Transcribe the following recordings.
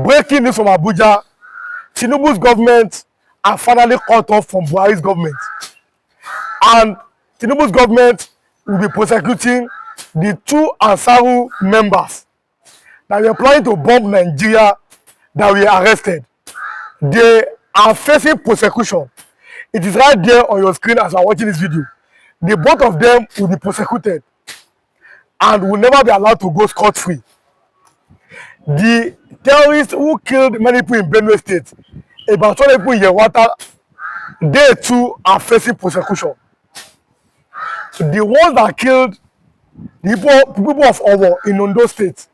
Breaking news from Abuja, Tinubu's government are finally cut off from Buhari's government. And Tinubu's government will be prosecuting the 2 Ansaru members that were planning to bomb Nigeria that were arrested. They are facing prosecution. It is right there on your screen as you are watching this video. The both of them will be prosecuted and will never be allowed to go scot-free. The terrorists who killed many people in Benue State, about 20 people in Yewata, they too are facing prosecution. The ones that killed the people of Owo in Ondo State,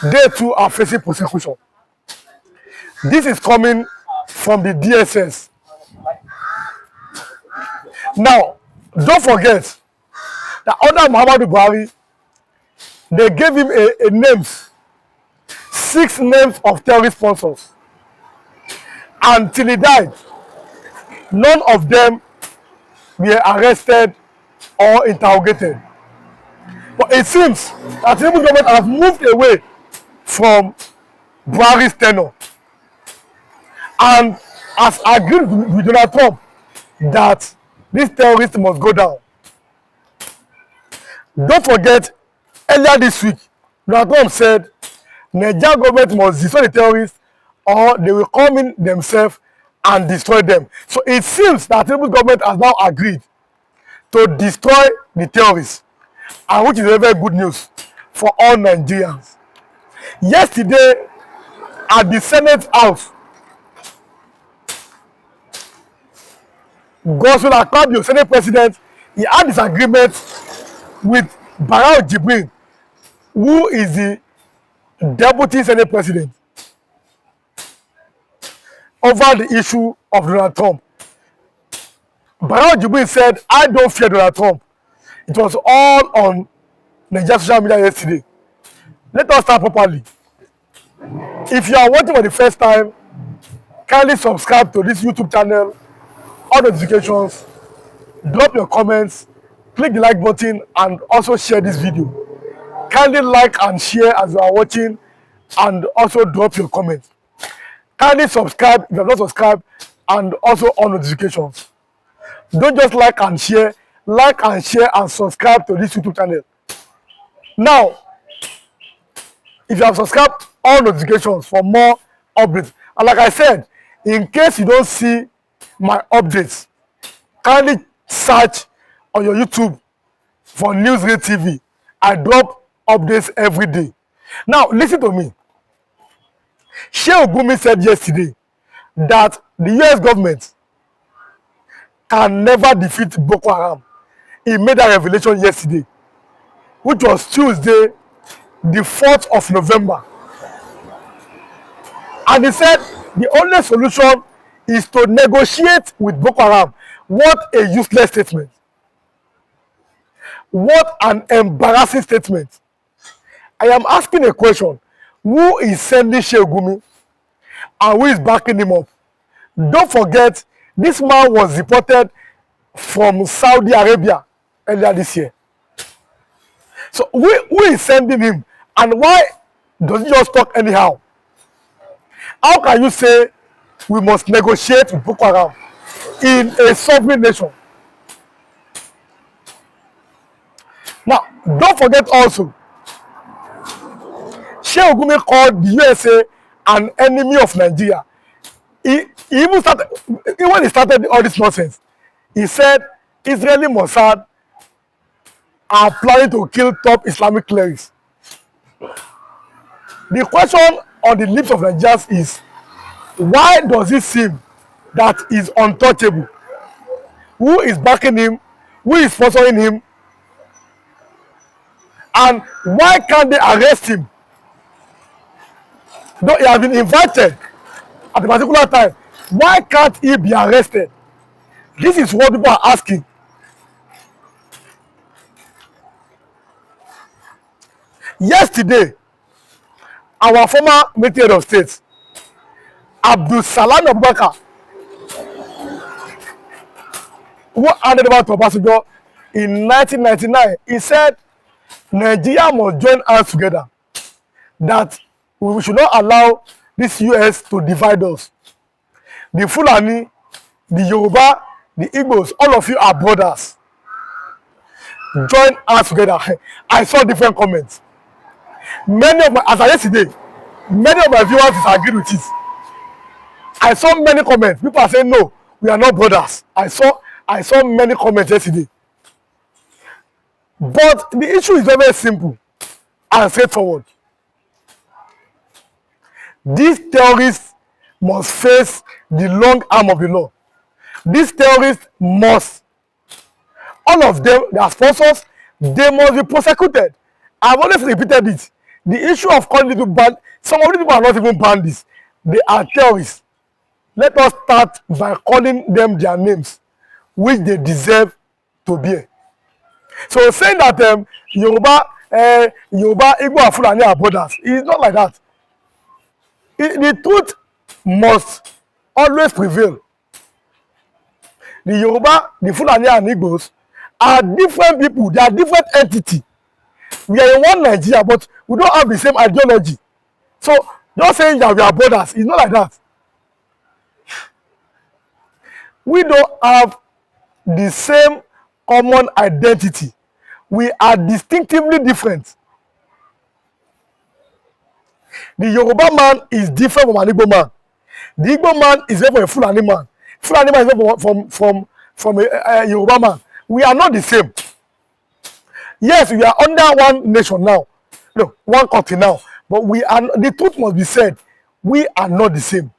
they too are facing prosecution. This is coming from the DSS. Now, don't forget that under Muhammadu Buhari, they gave him a names, 6 names of terrorist sponsors. Until he died, none of them were arrested or interrogated. But it seems that the government has moved away from Buhari's tenure and has agreed with Donald Trump that this terrorist must go down. Don't forget, earlier this week, Donald Trump said Nigerian government must destroy the terrorists or they will come in themselves and destroy them. So it seems that the government has now agreed to destroy the terrorists, and which is very, very good news for all Nigerians. Yesterday, at the Senate House, Godswill Akpabio, Senate President, he had disagreement with Barau Jibrin, who is the Deputy Senate President, over the issue of Donald Trump. Barau Jibrin said, I don't fear Donald Trump. It was all on Nigerian social media yesterday. Let us start properly. If you are watching for the first time, kindly subscribe to this YouTube channel, on notifications, drop your comments, click the like button, and also share this video. Kindly like and share as you are watching, and also drop your comments. Kindly subscribe if you have not subscribed, and also on notifications. Don't just like and share and subscribe to this YouTube channel. Now, if you have subscribed, all notifications for more updates. And like I said, in case you don't see my updates, kindly search on your YouTube for Newsread TV. I drop updates every day. Now, listen to me. Sheikh Gumi said yesterday that the US government can never defeat Boko Haram. He made that revelation yesterday, which was Tuesday, the 4th of November. And he said the only solution is to negotiate with Boko Haram. What a useless statement. What an embarrassing statement. I am asking a question. Who is sending Sheikh Gumi and who is backing him up? Don't forget, this man was deported from Saudi Arabia earlier this year. So who is sending him, and why does he just talk anyhow? How can you say we must negotiate with Boko Haram in a sovereign nation? Now, don't forget also, Sheikh Gumi called the USA an enemy of Nigeria. He even started, when he started all this nonsense, he said Israeli Mossad are planning to kill top Islamic clerics. The question on the lips of Nigerians is, why does it seem that he's untouchable? Who is backing him? Who is sponsoring him? And why can't they arrest him? Though he has been invited at a particular time, why can't he be arrested? This is what people are asking. Yesterday, our former Secretary of State, Abdul Salam Abubakar, who handed over to Obasanjo in 1999, he said Nigeria must join hands together, that We should not allow this US to divide us. The Fulani, the Yoruba, the Igbos, all of you are brothers. Join us together. I saw different comments. Many of my, as of yesterday, many of my viewers disagreed with it. I saw many comments. People are saying, no, we are not brothers. I saw many comments yesterday. But the issue is very simple and straightforward. These terrorists must face the long arm of the law. These terrorists must, all of them, their sponsors, they must be prosecuted. I've always repeated it. The issue of calling people band, some of these people are not even bandits. They are terrorists. Let us start by calling them their names, which they deserve to bear. So saying that Yoruba, Igbo and Fulani are brothers, it's not like that. The truth must always prevail. The Yoruba, the Fulani and Igbos are different people. They are different entities. We are in one Nigeria, but we don't have the same ideology. So just saying that we are brothers, it's not like that. We don't have the same common identity. We are distinctively different. The Yoruba man is different from an Igbo man. The Igbo man is different from a Fulani man. Fulani man is different from a Yoruba man. We are not the same. Yes, we are under one nation now. No, one country now. But we are, the truth must be said, we are not the same.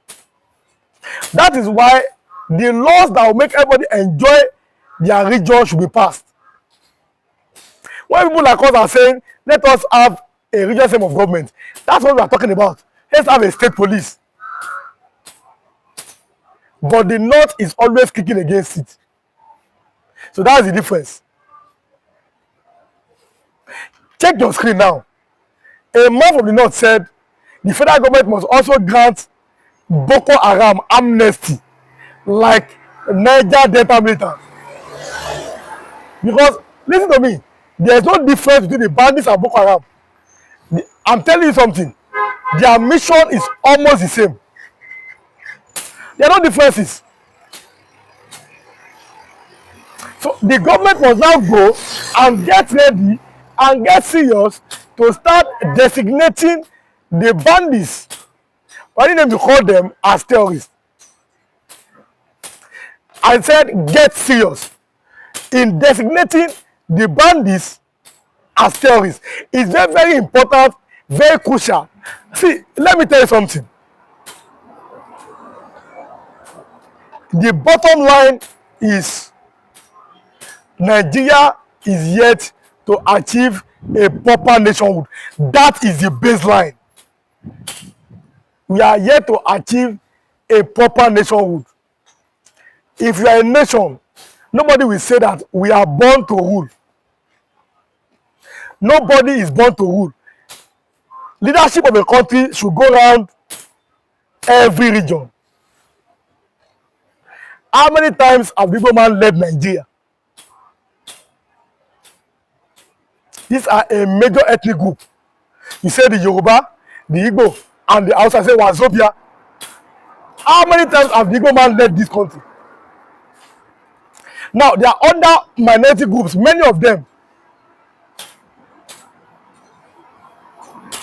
That is why the laws that will make everybody enjoy their region should be passed. When people like us are saying, let us have a regional system of government, that's what we are talking about. Let's have a state police. But the North is always kicking against it. So that's the difference. Check your screen now. A man from the North said the federal government must also grant Boko Haram amnesty like Niger Delta militants. Because, listen to me, there is no difference between the bandits and Boko Haram. I'm telling you something. Their mission is almost the same. There are no differences. So the government must now go and get ready and get serious to start designating the bandits. Why didn't you call them as terrorists? I said get serious in designating the bandits as terrorists. It's very, very important, very crucial. See, let me tell you something. The bottom line is Nigeria is yet to achieve a proper nationhood. That is the baseline. We are yet to achieve a proper nationhood. If you are a nation, nobody will say that we are born to rule. Nobody is born to rule. Leadership of a country should go around every region. How many times have Igbo man led Nigeria? These are a major ethnic group. You say the Yoruba, the Igbo, and the Hausa say Wazobia. How many times have the Igbo man led this country? Now, there are other minority groups, many of them.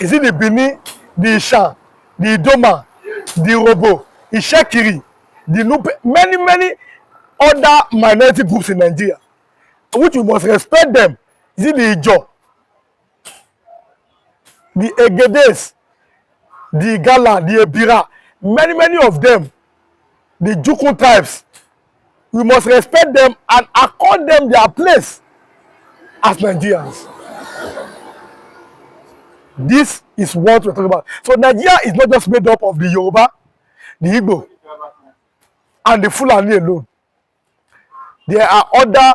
Is it the Bini, the Isha, the Idoma, the Robo, the Shekiri, the Nupe, many other minority groups in Nigeria, which we must respect them. Is it the Ijo, the Egedes, the Gala, the Ebira, many of them, the Jukun tribes? We must respect them and accord them their place as Nigerians. This is what we're talking about. So Nigeria is not just made up of the Yoruba, the Igbo, and the Fulani alone. There are other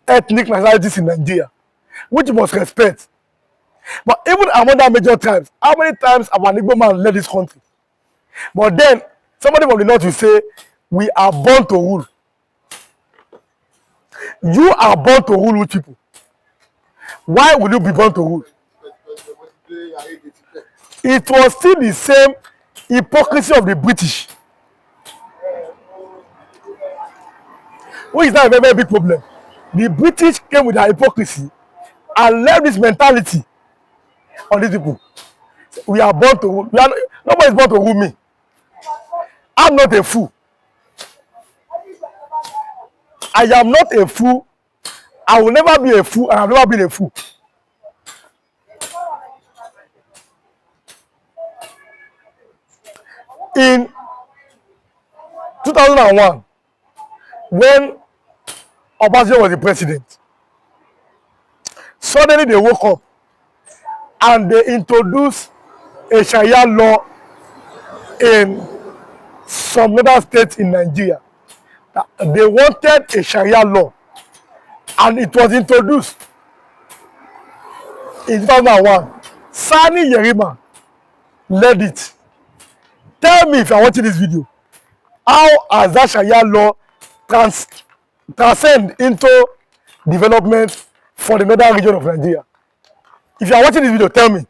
ethnic nationalities in Nigeria, which you must respect. But even among the major tribes, how many times have an Igbo man led this country? But then, somebody from the North will say, we are born to rule. You are born to rule with people. Why would you be born to rule? it was still the same hypocrisy of the British, which is now a very, very big problem. The British came with their hypocrisy and left this mentality on these people. We are born to rule. Nobody is born to rule me. I'm not a fool. I am not a fool. I will never be a fool, and I've never been a fool. In 2001, when Obasanjo was the president, suddenly they woke up and they introduced a Sharia law in some other states in Nigeria. They wanted a Sharia law, and it was introduced in 2001. Sani Yerima led it. Tell me, if you are watching this video, how has that Sharia law transcend into development for the northern region of Nigeria? If you are watching this video, tell me,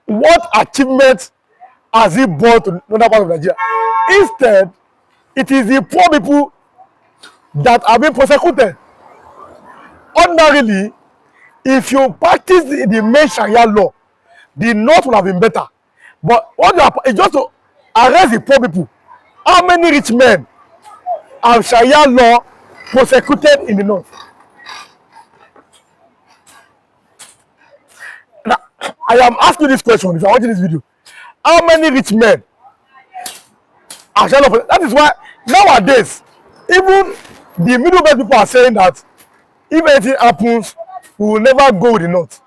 what achievement has it brought to another part of Nigeria? Instead, it is the poor people that are being persecuted. Ordinarily, if you practice the main Sharia law, the north would have been better. But what you are is just to arrest the poor people. How many rich men have Sharia law prosecuted in the north? Now, I am asking this question if you are watching this video. How many rich men have Sharia law? That is why nowadays, even the middle belt people are saying that if anything happens, we will never go with the north.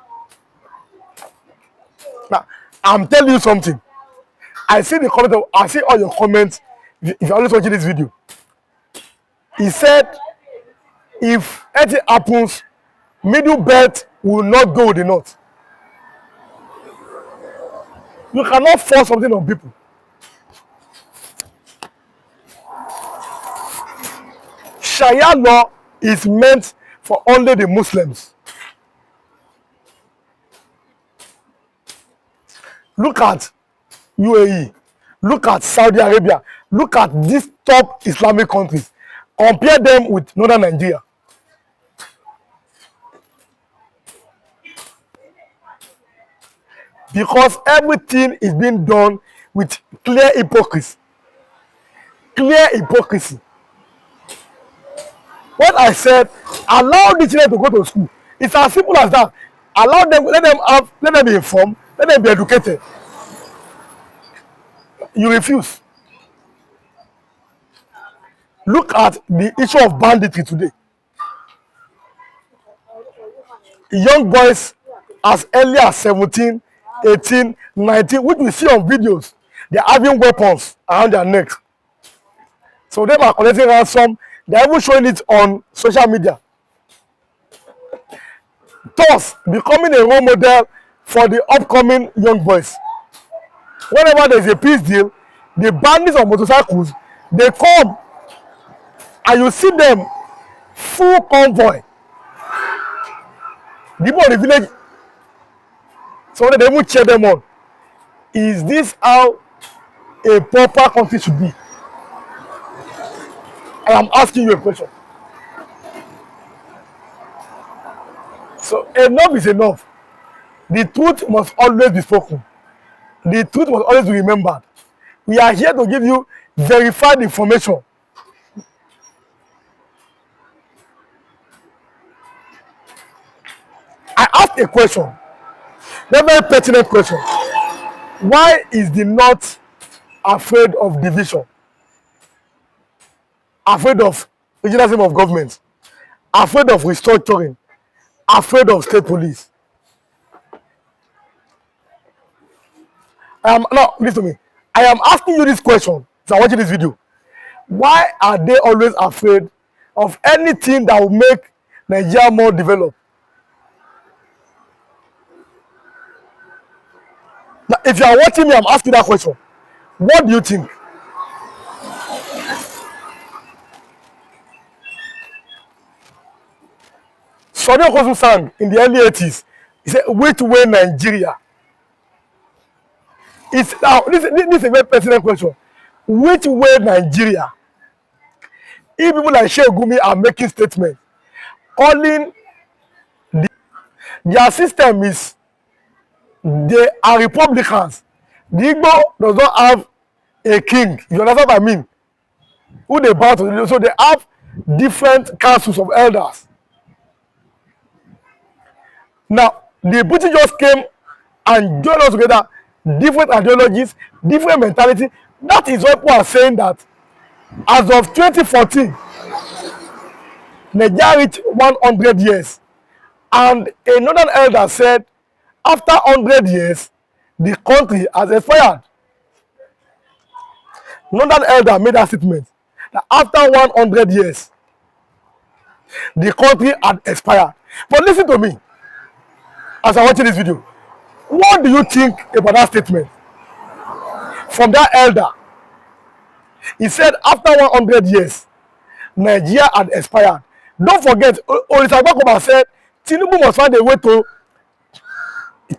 Now, I'm telling you something. I see the comment. I see all your comments. If you're always watching this video, he said, if anything happens, middle belt will not go with the north. You cannot force something on people. Sharia law is meant for only the Muslims. Look at UAE. Look at Saudi Arabia. Look at these top Islamic countries. Compare them with northern Nigeria. Because everything is being done with clear hypocrisy. Clear hypocrisy. What I said, allow the children to go to school. It's as simple as that. Allow them, let them be informed, let them be educated. You refuse. Look at the issue of banditry today. Young boys as early as 17, 18, 19, which we see on videos, they're having weapons around their necks. So they are collecting ransom. They're even showing it on social media. Thus, becoming a role model for the upcoming young boys. Whenever there's a peace deal, the bandits on motorcycles, they come and you see them full convoy. The people of the village, so they even cheer them on. Is this how a proper country should be? I am asking you a question. So enough is enough. The truth must always be spoken. The truth must always be remembered. We are here to give you verified information. I asked a question, a very pertinent question. Why is the North afraid of division? Afraid of regionalism of government? Afraid of restructuring? Afraid of state police? Now, listen to me. I am asking you this question, if you are watching this video. Why are they always afraid of anything that will make Nigeria more developed? Now, if you are watching me, I'm asking that question. What do you think? Sharia Kosu sang in the early 80s. He said, which way Nigeria? It's now this is a very personal question. Which way Nigeria? If people like Sheikh Gumi are making statements, calling their system is they are Republicans. The Igbo does not have a king. You understand what I mean? Who they bow to. So they have different councils of elders. Now, the British just came and joined us together, different ideologies, different mentality. That is why people are saying that as of 2014, Nigeria reached 100 years. And another elder said, after 100 years, the country has expired. Another elder made that statement, that after 100 years, the country had expired. But listen to me, as I'm watching this video, what do you think about that statement from that elder? He said, after 100 years, Nigeria had expired. Don't forget, Olusegun said, Tinubu must find a way to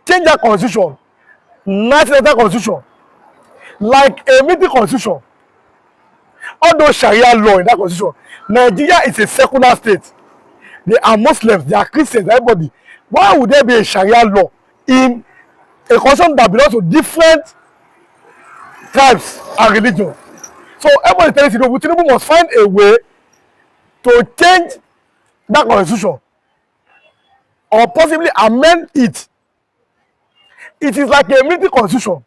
change that constitution, 1999 constitution, like a military constitution. Although Sharia law in that constitution, Nigeria is a secular state. They are Muslims, they are Christians, everybody. Why would there be a Sharia law in a constitution that belongs to different tribes and religions? So everybody tells Tinubu must find a way to change that constitution or possibly amend it. It is like a military constitution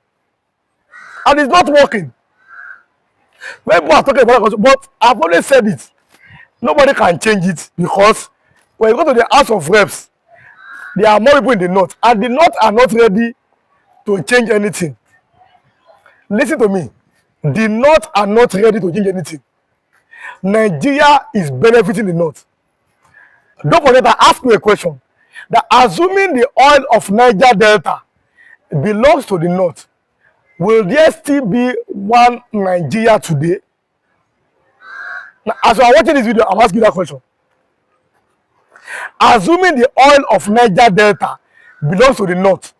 and it's not working. When people are talking about that constitution, but I've always said it, nobody can change it, because when you go to the House of Reps, there are more people in the North, and the North are not ready to change anything. Listen to me. The North are not ready to change anything. Nigeria is benefiting the North. Don't forget, I asked you a question. That assuming the oil of Niger Delta belongs to the North, will there still be one Nigeria today? Now, as you are watching this video, I'm asking you that question. Assuming the oil of Niger Delta belongs to the North,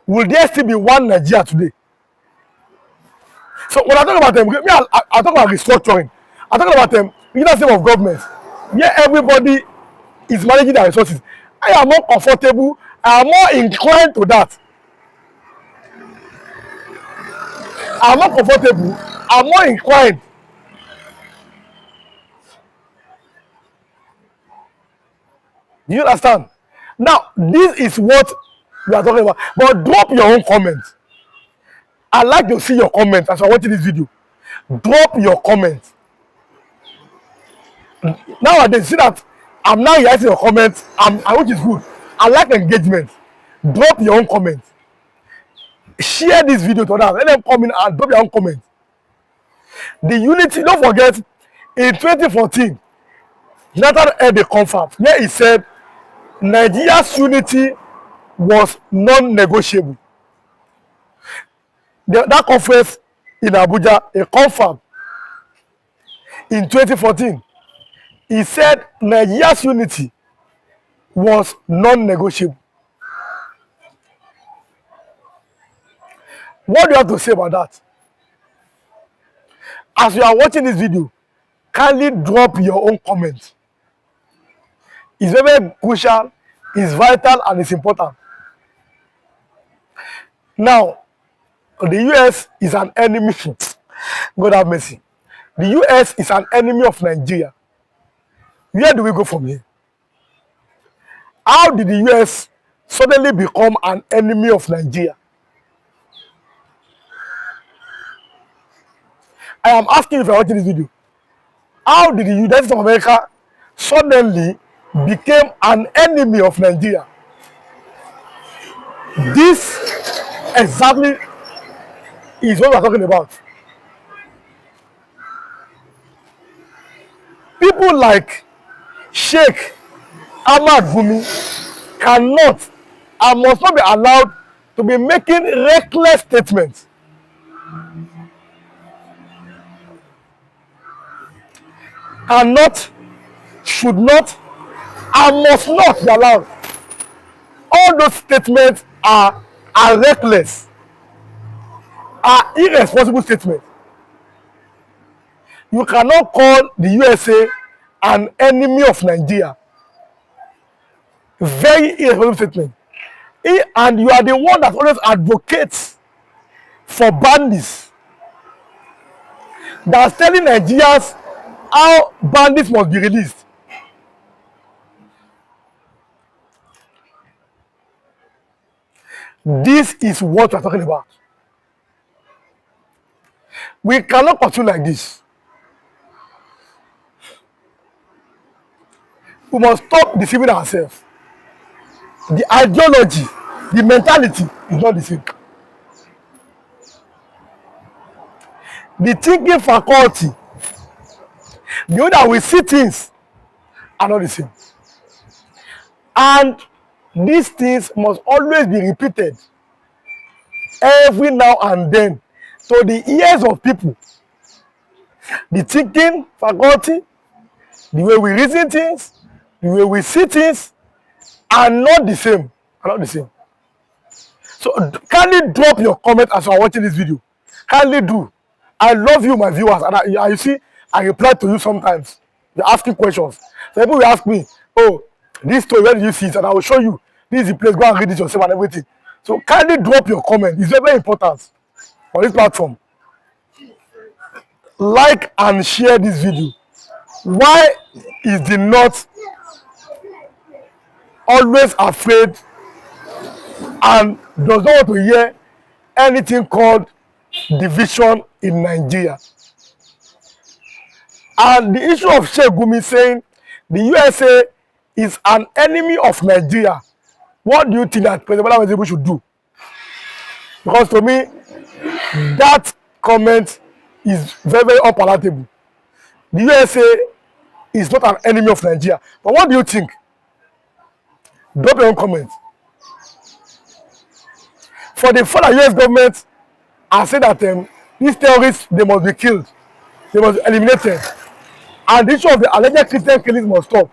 will there still be one Nigeria today? So when I talk about them, I talk about restructuring. I talk about them, leadership of government, where everybody is managing their resources. I am more comfortable, I am more inclined to that. I'm more comfortable, I'm more inclined. Do you understand? Now, this is what we are talking about. But drop your own comments. I'd like to see your comments as you're watching this video. Drop your comments. Nowadays, see that I'm now reacting your comments, which is good. I like engagement. Drop your own comments. Share this video to others. Let them come in and drop their own comments. The unity, don't forget, in 2014, Jonathan held a conference where he said Nigeria's unity was non-negotiable. That conference in Abuja, a conference in 2014, he said Nigeria's unity was non-negotiable. What do you have to say about that? As you are watching this video, kindly drop your own comments. It's very crucial, it's vital, and it's important. Now, the US is an enemy. God have mercy. The US is an enemy of Nigeria. Where do we go from here? How did the US suddenly become an enemy of Nigeria? I am asking if you are watching this video. How did the United States of America suddenly became an enemy of Nigeria? This exactly is what we are talking about. People like Sheikh Ahmad Gumi cannot and must not be allowed to be making reckless statements. Cannot, should not, and must not be allowed. all those statements are reckless, are irresponsible statements. You cannot call the USA an enemy of Nigeria. Very irresponsible statement. And you are the one that always advocates for bandits, that's telling Nigerians how bandits must be released. This is what we're talking about. We cannot continue like this. We must stop deceiving ourselves. The ideology, the mentality is not the same. The thinking faculty, the way that we see things, are not the same. And these things must always be repeated every now and then, so the ears of people, the thinking faculty, the way we reason things, the way we see things, are not the same. Are not the same. So kindly drop your comment as you are watching this video. Kindly do. I love you, my viewers, and you see, I reply to you sometimes. You're asking questions. So people will ask me, oh, this story, where did you see it? And I will show you. This is the place, go and read it yourself and everything. So kindly drop your comment. It's very, very important on this platform. Like and share this video. Why is the North always afraid and does not want to hear anything called division in Nigeria? And the issue of Sheikh Gumi saying the USA is an enemy of Nigeria, what do you think that President Bola Tinubu should do? Because to me, that comment is very, very unpalatable. The USA is not an enemy of Nigeria. But what do you think? Drop your own comment. For the fact that US government has said that these terrorists, they must be killed, they must be eliminated, and the issue of the alleged Christian killings must stop.